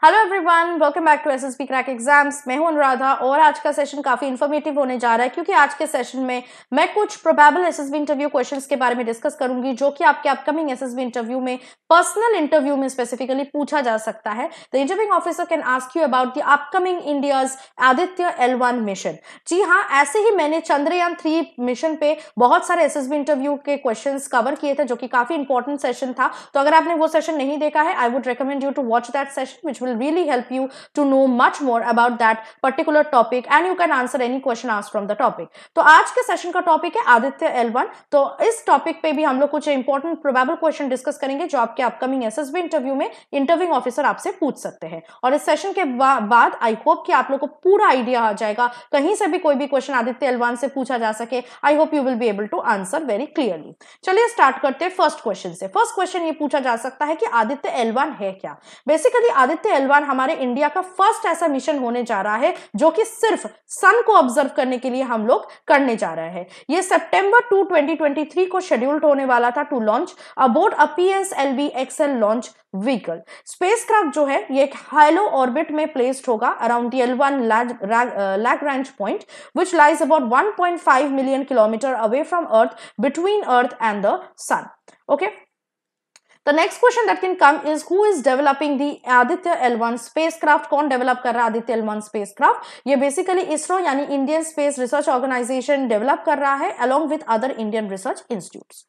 Hello everyone, welcome back to SSB crack exams. मैं हूं अनुराधा और आज का सेशन काफी इन्फॉर्मेटिव होने जा रहा है क्योंकि आज के सेशन में मैं कुछ प्रोबेबल एसएसबी इंटरव्यू क्वेश्चंस के बारे में डिस्कस करूंगी जो कि आपके अपकमिंग एसएसबी इंटरव्यू में, पर्सनल इंटरव्यू में स्पेसिफिकली पूछा जा सकता है। The interviewing officer can ask you about the upcoming India's Aditya L1 मिशन। जी हाँ, ऐसे ही मैंने चंद्रयान 3 मिशन पे बहुत सारे एसएसबी इंटरव्यू के क्वेश्चंस कवर किए थे जो कि काफी इंपॉर्टेंट सेशन था। तो अगर आपने वो सेशन नहीं देखा है, I would recommend you to watch that session which will really help you to know much more about that particular topic and you can answer any question asked from the topic। तो आज के session का topic है Aditya L1। तो इस topic पे भी हम लोग कुछ इंपॉर्टेंट प्रोबेबल क्वेश्चन डिस्कस करेंगे जो आपके अपकमिंग एसएसबी इंटरव्यू में इंटरव्यूइंग ऑफिसर आपसे पूछ सकते हैं। और इस सेशन के बाद आई होप कि आप लोग को पूरा आइडिया आ जाएगा, कहीं से भी कोई भी क्वेश्चन आदित्य L1 से पूछा जा सके। I hope you will be able to answer very clearly. चलिए स्टार्ट करते हैं फर्स्ट क्वेश्चन से। फर्स्ट क्वेश्चन ये पूछा जा सकता है कि आदित्य L1 है क्या। बेसिकली आदित्य L1 हमारे इंडिया का फर्स्ट ऐसा मिशन होने जा रहा है जो कि सिर्फ सन को ऑब्जर्व करने के लिए हम लोग करने जा रहे हैं। ये सितंबर 2, 2023 को शेड्यूल्ड होने वाला था to launch aboard a PSLV XL launch vehicle. Spacecraft जो है ये एक हेलो ऑर्बिट में प्लेस्ड होगा around the L1 Lagrange point which lies about 1.5 million kilometre away from earth between earth and the sun. Okay, The next question that can come is who is developing the Aditya L1 spacecraft? कौन develop कर रहा है Aditya L1 spacecraft? ये basically ISRO यानी Indian space research organisation develop कर रहा है along with other Indian research institutes।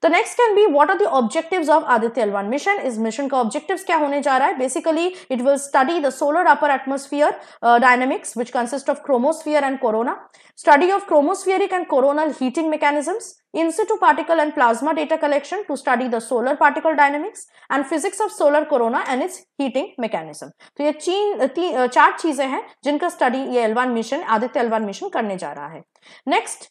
The next can be what are the objectives of Aditya L1 mission? इस मिशन का objectives क्या होने जा रहा है? Basically, it will study the solar upper atmosphere dynamics, which consist of chromosphere and corona. Study of chromospheric and coronal heating mechanisms. In situ particle and plasma data collection to study the solar particle dynamics and physics of solar corona and its heating mechanism। तो ये चार चीजें हैं जिनका study ये L1 mission, Aditya L1 mission करने जा रहा है। नेक्स्ट,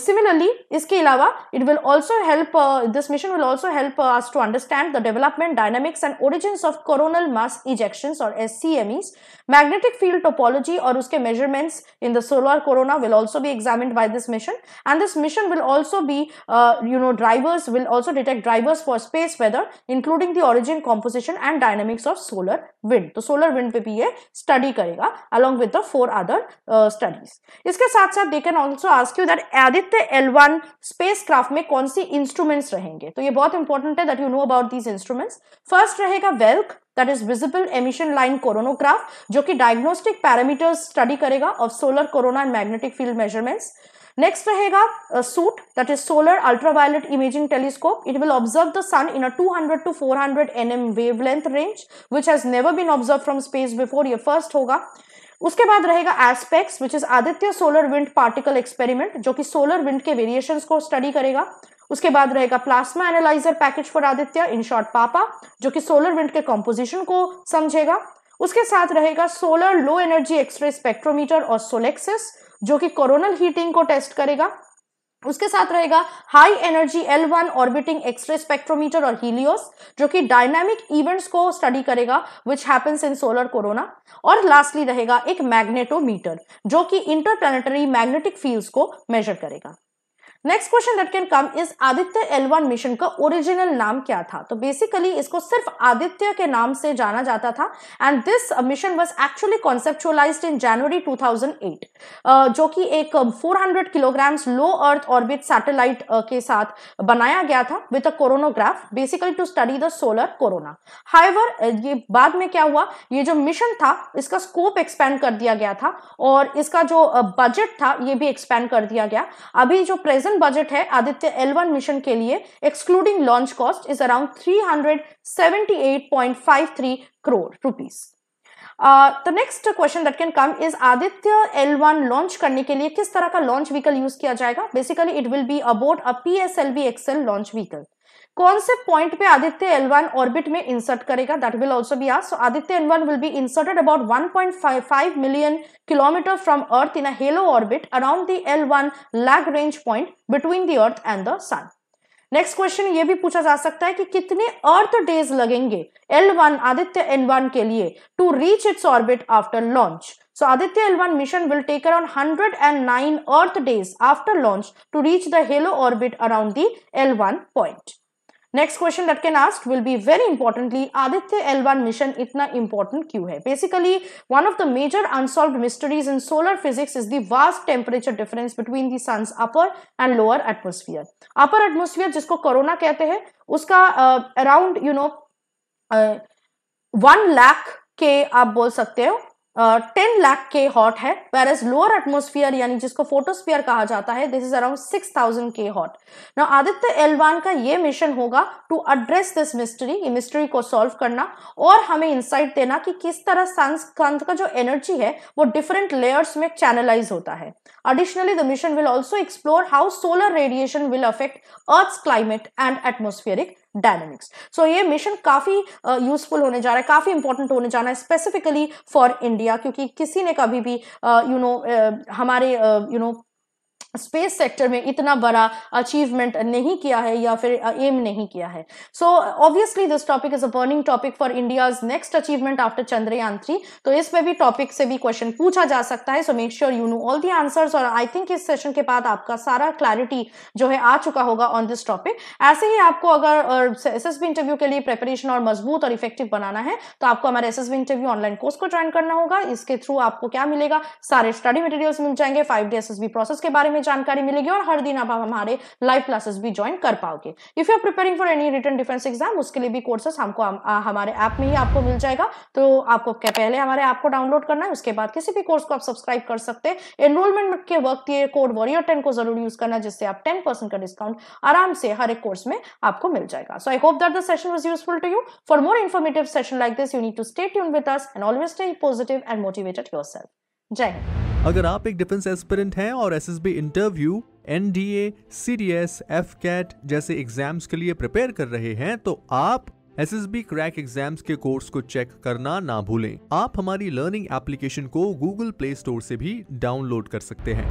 similarly इसके अलावा it will also help this mission will also help us to understand the development dynamics and origins of coronal mass ejections or SCMEs, magnetic field topology और उसके measurements in the solar corona will also be examined by this mission, and this mission will also be drivers will also detect drivers for space weather including the origin, composition and dynamics of solar wind। तो solar wind पे भी ये study करेगा along with the 4 other studies। इसके साथ साथ they can also ask you that Aditya L1 spacecraft में कौन सी इंस्ट्रूमेंट्स रहेंगे। तो ये बहुत इंपॉर्टेंट है that you know about these instruments। First रहेगा VELC, that is visible emission line coronagraph, जो कि डायग्नोस्टिक पैरामीटर्स स्टडी करेगा of solar corona and magnetic field measurements. Next रहेगा SUIT, that is solar ultraviolet imaging telescope. It will observe the sun in a 200 to 400 nm wavelength range which has never been observe from space before. ये first होगा। उसके बाद रहेगा ASPEX which is Aditya solar wind particle experiment, जो कि solar wind के variations को study करेगा। उसके बाद रहेगा plasma analyser package for Aditya, in short पापा, जो कि सोलर विंड के कॉम्पोजिशन को समझेगा। उसके साथ रहेगा solar low energy x ray spectrometer और सोलेक्सिस, जो कि कोरोनल हीटिंग को टेस्ट करेगा। उसके साथ रहेगा high energy L1 orbiting x ray spectrometer और हीलियोस, जो कि डायनामिक इवेंट्स को स्टडी करेगा which happens in solar corona. और लास्टली रहेगा एक मैग्नेटोमीटर, जो कि इंटरप्लैनेटरी मैग्नेटिक फील्ड्स को मेजर करेगा। Next question that can come is Aditya L1 mission का ओरिजिनल नाम क्या था। तो बेसिकली इसको सिर्फ आदित्य के नाम से जाना जाता था and this mission was actually conceptualised in January 2008, जो कि एक 400 kilograms low earth orbit satellite के साथ बनाया गया था with a coronagraph, basically to study the solar corona. However ये बाद में क्या हुआ, ये जो मिशन था इसका स्कोप एक्सपैंड कर दिया गया था और इसका जो बजट था ये भी एक्सपैंड कर दिया गया। अभी जो प्रेजेंट बजट है आदित्य L1 मिशन के लिए excluding launch cost is around 378.53 crore rupees. The next question that can come is Aditya L1 launch करने के लिए किस तरह का लॉन्च व्हीकल यूज किया जाएगा। Basically it will be aboard a PSLV XL launch vehicle. कौन से पॉइंट पे आदित्य L1 ऑर्बिट में इंसर्ट करेगा, that will also be asked. So Aditya L1 will be inserted about 1.5 million kilometre from earth in a halo orbit around the L1 Lagrange point between the earth and the sun. Next question ये भी पूछा जा सकता है कि कितने अर्थ days लगेंगे L1 Aditya L1 के लिए to reach its orbit after launch. So Aditya L1 mission will take around 109 Earth days after launch to reach the halo orbit around the L1 point. Next question that can asked will be very importantly, Aditya L1 mission इतना important क्यों है? Basically one of the major unsolved mysteries in solar physics is the vast temperature difference between the sun's upper and lower atmosphere. Upper atmosphere जिसको corona कहते हैं, उसका around 1 lakh के आप बोल सकते हो 10 लाख के हॉट है, whereas लोअर एटमोस्फियर यानी जिसको फोटोस्फियर कहा जाता है, दिस इज अराउंड 6000 के हॉट। नाउ आदित्य L1 का ये मिशन होगा टू एड्रेस दिस मिस्ट्री, ये मिस्ट्री को सॉल्व करना और हमें इंसाइट देना कि किस तरह सन का जो एनर्जी है वो डिफरेंट लेयर्स में चैनलाइज होता है। Additionally, the mission will also explore how solar radiation will affect Earth's climate and atmospheric dynamics. So ये मिशन काफी यूजफुल होने जा रहा है, काफी इंपॉर्टेंट होने जा रहा है स्पेसिफिकली फॉर इंडिया, क्योंकि किसी ने कभी भी हमारे स्पेस सेक्टर में इतना बड़ा अचीवमेंट नहीं किया है या फिर एम नहीं किया है। So obviously this topic is a burning topic for India's next achievement after Chandrayaan 3। तो इसमें भी टॉपिक से भी क्वेश्चन पूछा जा सकता है। So make sure you know all the answers, और आई थिंक इस सेशन के बाद आपका सारा क्लैरिटी जो है आ चुका होगा ऑन दिस टॉपिक। ऐसे ही आपको अगर एसएसबी इंटरव्यू के लिए प्रिपरेशन और मजबूत और इफेक्टिव बनाना है तो आपको हमारे एसएसबी इंटरव्यू ऑनलाइन कोर्स को ज्वाइन करना होगा। इसके थ्रू आपको क्या मिलेगा, सारे स्टडी मटेरियल्स मिल जाएंगे, 5 डे एसएसबी प्रोसेस के बारे में जानकारी मिलेगी और हर दिन आप हमारे लाइव क्लासेस भी ज्वाइन कर पाओगे। If you are preparing for any written defence exam, उसके लिए भी कोर्सेस हमको हमारे ऐप में ही आपको मिल जाएगा। तो आपको क्या पहले हमारे ऐप को डाउनलोड करना है, उसके बाद किसी भी कोर्स को आप सब्सक्राइब कर सकते हैं। एनरोलमेंट के वक्त ये कोड वॉरियर10 को जरूर यूज करना, जिससे आप 10% का डिस्काउंट आराम से हर एक कोर्स में आपको मिल जाएगा। So I hope that the session was useful to you. For more informative session like this you need to stay tuned with us and always stay positive and motivated yourself. जय हिंद। अगर आप एक defence aspirant हैं और SSB interview, NDA, CDS, AFCAT जैसे exams के लिए prepare कर रहे हैं तो आप एसएसबी क्रैक एग्जाम्स के कोर्स को चेक करना ना भूलें। आप हमारी लर्निंग एप्लीकेशन को गूगल प्ले स्टोर से भी डाउनलोड कर सकते हैं।